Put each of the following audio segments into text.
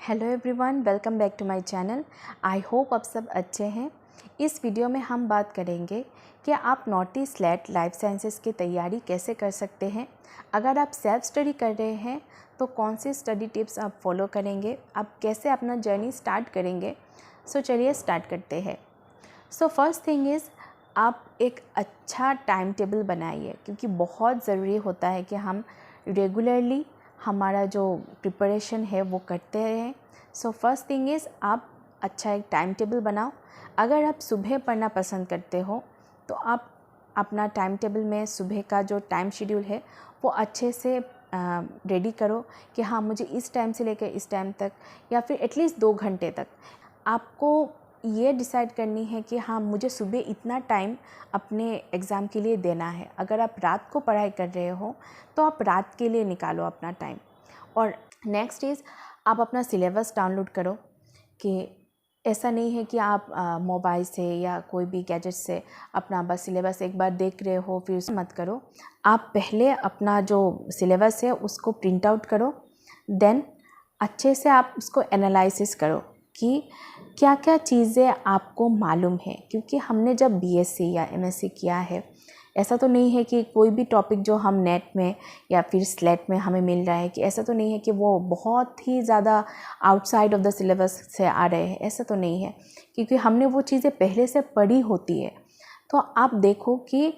Hello everyone, welcome back to my channel. I hope आप सब अच्छे हैं। इस वीडियो में हम बात करेंगे कि आप नॉटी स्लेट लाइफ साइंसेस की तैयारी कैसे कर सकते हैं। अगर आप सेल्फ स्टडी कर रहे हैं तो कौन सी स्टडी टिप्स आप फॉलो करेंगे, आप कैसे अपना जर्नी स्टार्ट करेंगे। सो चलिए स्टार्ट करते हैं। सो फर्स्ट थिंग इज़, आप एक अच्छा टाइम टेबल बनाइए, क्योंकि बहुत ज़रूरी होता है कि हम रेगुलरली हमारा जो प्रिपरेशन है वो करते रहें। सो फर्स्ट थिंग इज़, आप अच्छा एक टाइम टेबल बनाओ। अगर आप सुबह पढ़ना पसंद करते हो तो आप अपना टाइम टेबल में सुबह का जो टाइम शेड्यूल है वो अच्छे से रेडी करो कि हाँ, मुझे इस टाइम से लेकर इस टाइम तक या फिर एटलीस्ट 2 घंटे तक आपको ये डिसाइड करनी है कि हाँ, मुझे सुबह इतना टाइम अपने एग्ज़ाम के लिए देना है। अगर आप रात को पढ़ाई कर रहे हो तो आप रात के लिए निकालो अपना टाइम। और नेक्स्ट इज़, आप अपना सिलेबस डाउनलोड करो। कि ऐसा नहीं है कि आप मोबाइल से या कोई भी गैजेट से अपना बस सिलेबस एक बार देख रहे हो फिर उसे मत करो। आप पहले अपना जो सिलेबस है उसको प्रिंट आउट करो, देन अच्छे से आप उसको एनालिसिस करो कि क्या क्या चीज़ें आपको मालूम है। क्योंकि हमने जब बीएससी या एमएससी किया है, ऐसा तो नहीं है कि कोई भी टॉपिक जो हम नेट में या फिर स्लेट में हमें मिल रहा है कि ऐसा तो नहीं है कि वो बहुत ही ज़्यादा आउटसाइड ऑफ द सिलेबस से आ रहे हैं। ऐसा तो नहीं है, क्योंकि हमने वो चीज़ें पहले से पढ़ी होती है। तो आप देखो कि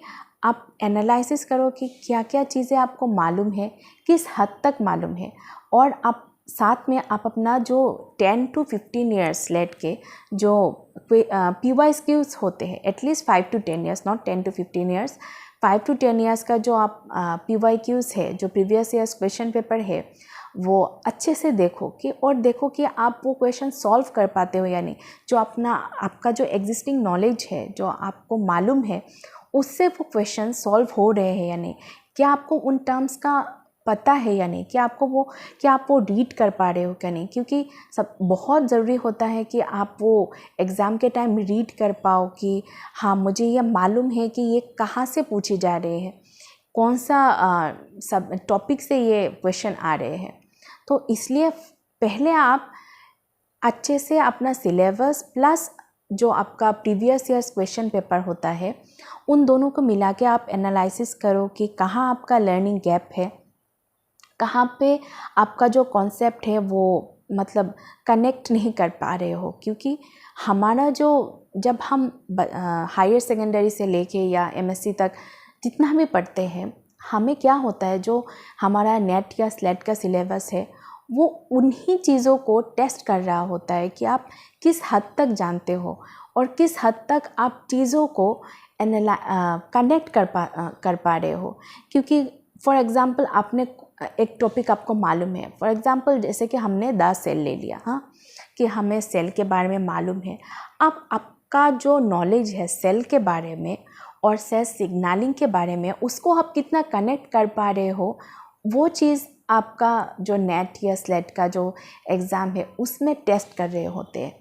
आप एनालिसिस करो कि क्या क्या चीज़ें आपको मालूम है, किस हद तक मालूम है। और आप साथ में आप अपना जो 10 to 15 ईयर्स स्लेट के जो PYQs होते हैं, at least 5 to 10 years, not 10 to 15 years, 5 to 10 years का जो आप PYQs है, जो प्रीवियस ईयर्स क्वेश्चन पेपर है, वो अच्छे से देखो कि आप वो क्वेश्चन सॉल्व कर पाते हो या नहीं। जो आपका जो एग्जिस्टिंग नॉलेज है, जो आपको मालूम है, उससे वो क्वेश्चन सॉल्व हो रहे हैं या नहीं। क्या आपको उन टर्म्स का पता है या नहीं, क्या आप वो रीड कर पा रहे हो क्या नहीं। क्योंकि सब बहुत ज़रूरी होता है कि आप वो एग्ज़ाम के टाइम रीड कर पाओ कि हाँ, मुझे ये मालूम है कि ये कहाँ से पूछे जा रहे हैं, कौन सा सब टॉपिक से ये क्वेश्चन आ रहे हैं। तो इसलिए पहले आप अच्छे से अपना सिलेबस प्लस जो आपका प्रीवियस ईयर्स क्वेश्चन पेपर होता है, उन दोनों को मिला के आप एनालिसिस करो कि कहाँ आपका लर्निंग गैप है, कहाँ पे आपका जो कॉन्सेप्ट है वो मतलब कनेक्ट नहीं कर पा रहे हो। क्योंकि हमारा जो जब हम हायर सेकेंडरी से लेके या एमएससी तक जितना भी पढ़ते हैं, हमें क्या होता है, जो हमारा नेट या स्लेट का सिलेबस है वो उन्हीं चीज़ों को टेस्ट कर रहा होता है कि आप किस हद तक जानते हो और किस हद तक आप चीज़ों को कनेक्ट कर पा रहे हो। क्योंकि फॉर एग्ज़ाम्पल, आपने एक टॉपिक आपको मालूम है, फॉर एग्ज़ाम्पल जैसे कि हमने 10 सेल ले लिया, हाँ, कि हमें सेल के बारे में मालूम है। अब आपका जो नॉलेज है सेल के बारे में और सेल सिग्नलिंग के बारे में, उसको आप कितना कनेक्ट कर पा रहे हो, वो चीज़ आपका जो नेट या स्लेट का जो एग्ज़ाम है उसमें टेस्ट कर रहे होते हैं।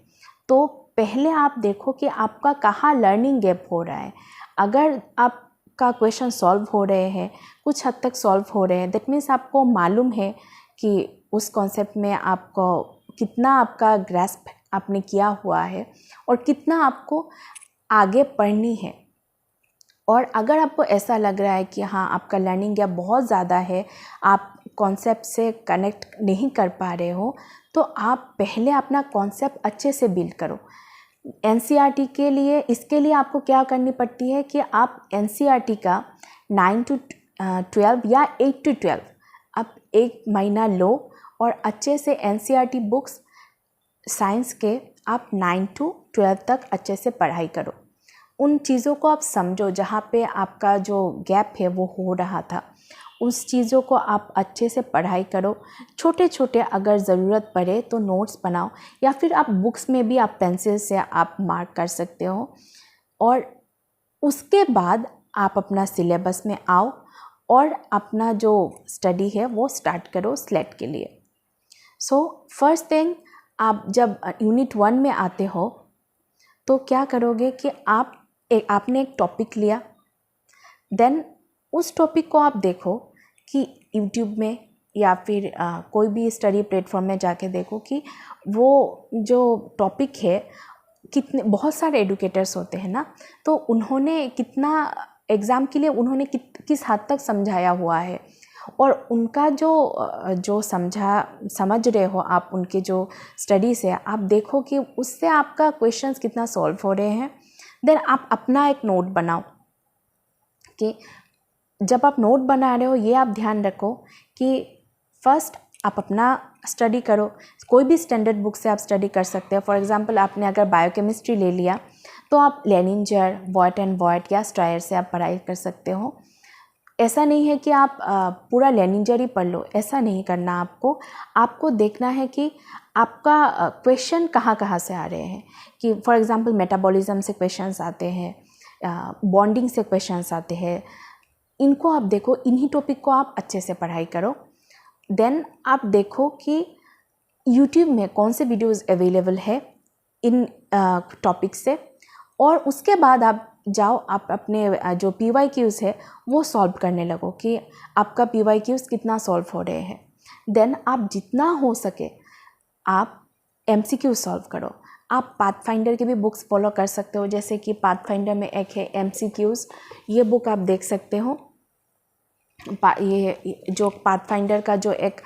तो पहले आप देखो कि आपका कहाँ लर्निंग गैप हो रहा है। अगर आपका क्वेश्चन सॉल्व हो रहे हैं, कुछ हद तक सॉल्व हो रहे हैं, दैट मीन्स आपको मालूम है कि उस कॉन्सेप्ट में आपको कितना आपका ग्रैस्प आपने किया हुआ है और कितना आपको आगे पढ़नी है। और अगर आपको ऐसा लग रहा है कि हाँ, आपका लर्निंग गैप बहुत ज़्यादा है, आप कॉन्सेप्ट से कनेक्ट नहीं कर पा रहे हो, तो आप पहले अपना कॉन्सेप्ट अच्छे से बिल्ड करो। एनसीईआरटी के लिए, इसके लिए आपको क्या करनी पड़ती है कि आप एनसीईआरटी का 9 to 12 या 8 to 12 आप एक महीना लो और अच्छे से एनसीईआरटी बुक्स साइंस के आप 9 to 12 तक अच्छे से पढ़ाई करो। उन चीज़ों को आप समझो जहाँ पे आपका जो गैप है वो हो रहा था, उस चीज़ों को आप अच्छे से पढ़ाई करो। छोटे छोटे अगर ज़रूरत पड़े तो नोट्स बनाओ, या फिर आप बुक्स में भी आप पेंसिल से आप मार्क कर सकते हो। और उसके बाद आप अपना सिलेबस में आओ और अपना जो स्टडी है वो स्टार्ट करो स्लेट के लिए। सो फर्स्ट थिंग, आप जब यूनिट 1 में आते हो तो क्या करोगे कि आपने एक टॉपिक लिया, देन उस टॉपिक को आप देखो कि यूट्यूब में या फिर कोई भी स्टडी प्लेटफॉर्म में जाके देखो कि वो जो टॉपिक है, कितने बहुत सारे एडुकेटर्स होते हैं ना, तो उन्होंने कितना एग्ज़ाम के लिए उन्होंने किस हद तक समझाया हुआ है, और उनका जो समझ रहे हो आप, उनके जो स्टडी से आप देखो कि उससे आपका क्वेश्चंस कितना सॉल्व हो रहे हैं। देन आप अपना एक नोट बनाओ कि जब आप नोट बना रहे हो ये आप ध्यान रखो कि फर्स्ट आप अपना स्टडी करो। कोई भी स्टैंडर्ड बुक से आप स्टडी कर सकते हो। फॉर एग्जांपल आपने अगर बायोकेमिस्ट्री ले लिया तो आप लेनिंजर, वॉयट एंड वॉयट या स्ट्रायर से आप पढ़ाई कर सकते हो। ऐसा नहीं है कि आप पूरा लेनिंजर ही पढ़ लो, ऐसा नहीं करना आपको देखना है कि आपका क्वेश्चन कहाँ कहाँ से आ रहे हैं। कि फॉर एग्जांपल मेटाबॉलिज्म से क्वेश्चंस आते हैं, बॉन्डिंग से क्वेश्चंस आते हैं, इनको आप देखो, इन्हीं टॉपिक को आप अच्छे से पढ़ाई करो। देन आप देखो कि यूट्यूब में कौन से वीडियोज़ अवेलेबल है इन टॉपिक से, और उसके बाद आप जाओ, आप अपने जो PYQs है वो सॉल्व करने लगो कि आपका PYQs कितना सॉल्व हो रहे हैं। देन आप जितना हो सके आप MCQ सॉल्व करो। आप पाथफाइंडर की भी बुक्स फॉलो कर सकते हो, जैसे कि पाथफाइंडर में एक है MCQs, ये बुक आप देख सकते हो। ये जो पाथफाइंडर का जो एक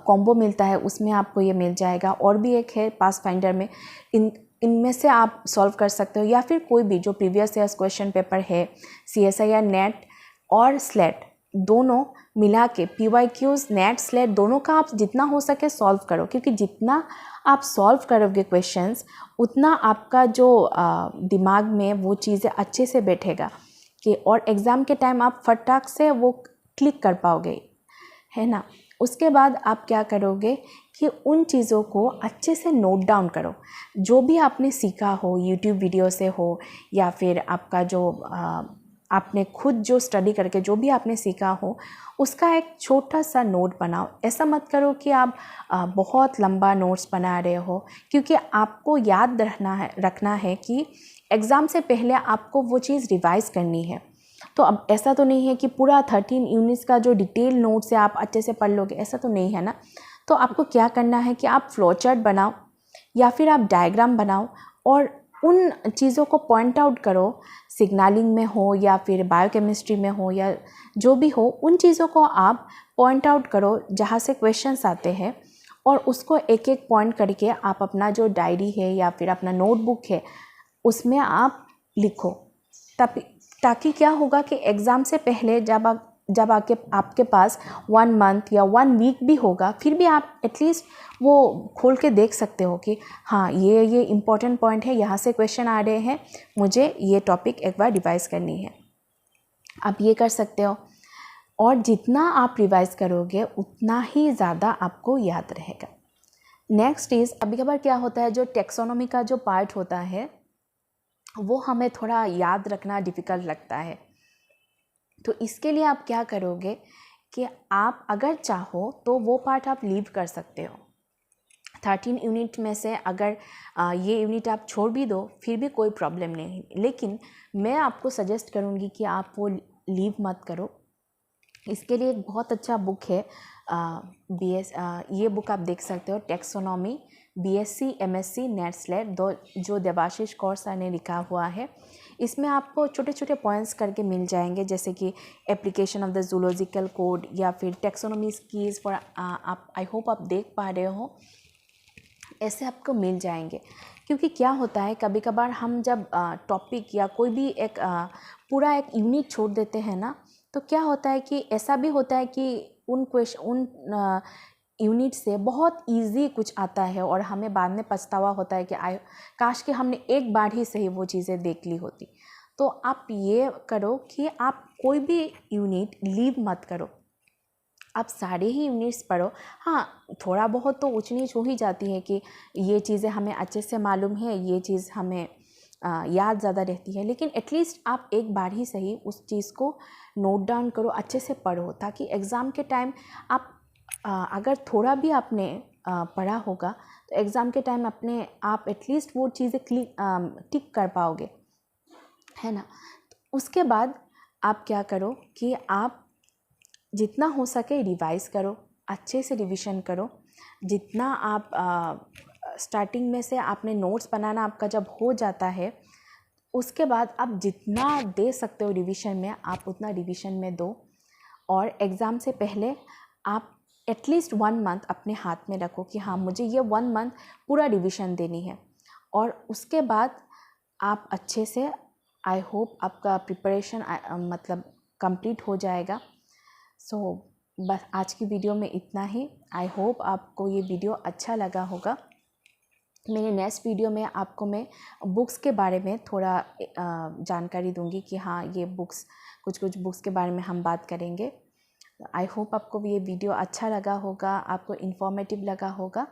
कॉम्बो मिलता है उसमें आपको ये मिल जाएगा। और भी एक है पाथफाइंडर में, इनमें से आप सॉल्व कर सकते हो, या फिर कोई भी जो प्रीवियस ईयर्स क्वेश्चन पेपर है CSIR नेट और स्लेट दोनों मिला के PYQs नेट स्लेट दोनों का आप जितना हो सके सॉल्व करो, क्योंकि जितना आप सॉल्व करोगे क्वेश्चंस उतना आपका जो दिमाग में वो चीज़ें अच्छे से बैठेगा कि और एग्ज़ाम के टाइम आप फटाक से वो क्लिक कर पाओगे, है ना। उसके बाद आप क्या करोगे कि उन चीज़ों को अच्छे से नोट डाउन करो। जो भी आपने सीखा हो, यूट्यूब वीडियो से हो या फिर आपका जो आपने खुद जो स्टडी करके जो भी आपने सीखा हो उसका एक छोटा सा नोट बनाओ। ऐसा मत करो कि आप बहुत लंबा नोट्स बना रहे हो, क्योंकि आपको याद रखना है कि एग्ज़ाम से पहले आपको वो चीज़ रिवाइज़ करनी है। तो अब ऐसा तो नहीं है कि पूरा 13 यूनिट्स का जो डिटेल नोट्स है आप अच्छे से पढ़ लोगे, ऐसा तो नहीं है ना। तो आपको क्या करना है कि आप फ्लो चार्ट बनाओ या फिर आप डायग्राम बनाओ और उन चीज़ों को पॉइंट आउट करो, सिग्नलिंग में हो या फिर बायोकेमिस्ट्री में हो या जो भी हो, उन चीज़ों को आप पॉइंट आउट करो जहाँ से क्वेश्चंस आते हैं, और उसको एक एक पॉइंट करके आप अपना जो डायरी है या फिर अपना नोटबुक है उसमें आप लिखो। ताकि क्या होगा कि एग्ज़ाम से पहले जब आपके पास 1 मंथ या 1 वीक भी होगा, फिर भी आप एटलीस्ट वो खोल के देख सकते हो कि हाँ ये इम्पोर्टेंट पॉइंट है, यहाँ से क्वेश्चन आ रहे हैं, मुझे ये टॉपिक एक बार रिवाइज़ करनी है। आप ये कर सकते हो, और जितना आप रिवाइज़ करोगे उतना ही ज़्यादा आपको याद रहेगा। नेक्स्ट इज़, कभी कभार क्या होता है, जो टेक्सोनॉमी का जो पार्ट होता है वो हमें थोड़ा याद रखना डिफ़िकल्ट लगता है। तो इसके लिए आप क्या करोगे कि आप अगर चाहो तो वो पार्ट आप लीव कर सकते हो। 13 यूनिट में से अगर ये यूनिट आप छोड़ भी दो फिर भी कोई प्रॉब्लम नहीं, लेकिन मैं आपको सजेस्ट करूँगी कि आप वो लीव मत करो। इसके लिए एक बहुत अच्छा बुक है, ये बुक आप देख सकते हो, taxonomy BSc MSc NET SLET जो देवाशीष कौर सर ने लिखा हुआ है। इसमें आपको छोटे छोटे पॉइंट्स करके मिल जाएंगे, जैसे कि application of the zoological code या फिर टेक्सोनॉमी कीज़ फॉर आप, आई होप आप देख पा रहे हो, ऐसे आपको मिल जाएंगे। क्योंकि क्या होता है, कभी कभार हम जब टॉपिक या कोई भी एक पूरा एक यूनिट छोड़ देते हैं ना, तो क्या होता है कि ऐसा भी होता है कि उन यूनिट से बहुत इजी कुछ आता है और हमें बाद में पछतावा होता है कि काश कि हमने एक बार ही सही वो चीज़ें देख ली होती। तो आप ये करो कि आप कोई भी यूनिट लीव मत करो, आप सारे ही यूनिट्स पढ़ो। हाँ, थोड़ा बहुत तो ऊंच नीच हो ही जाती है कि ये चीज़ें हमें अच्छे से मालूम है, ये चीज़ हमें याद ज़्यादा रहती है, लेकिन एटलीस्ट आप एक बार ही सही उस चीज़ को नोट डाउन करो, अच्छे से पढ़ो, ताकि एग्ज़ाम के टाइम आप अगर थोड़ा भी आपने पढ़ा होगा तो एग्ज़ाम के टाइम अपने आप एटलीस्ट वो चीज़ें टिक कर पाओगे, है ना। उसके बाद आप क्या करो कि आप जितना हो सके रिवाइज़ करो, अच्छे से रिवीजन करो। जितना आप स्टार्टिंग में से आपने नोट्स बनाना आपका जब हो जाता है, उसके बाद आप जितना दे सकते हो रिवीजन में, आप उतना रिवीजन में दो। और एग्ज़ाम से पहले आप एटलीस्ट 1 मंथ अपने हाथ में रखो कि हाँ, मुझे ये 1 मंथ पूरा रिवीजन देनी है। और उसके बाद आप अच्छे से, आई होप आपका प्रिपरेशन मतलब कंप्लीट हो जाएगा। सो बस आज की वीडियो में इतना ही। आई होप आपको ये वीडियो अच्छा लगा होगा। मेरे नेक्स्ट वीडियो में आपको मैं बुक्स के बारे में थोड़ा जानकारी दूंगी कि हाँ, ये बुक्स, कुछ बुक्स के बारे में हम बात करेंगे। आई होप आपको ये वीडियो अच्छा लगा होगा, आपको इन्फॉर्मेटिव लगा होगा।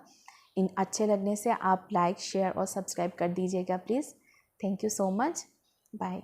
इन अच्छे लगने से आप लाइक, शेयर और सब्सक्राइब कर दीजिएगा please. Thank you so much. Bye.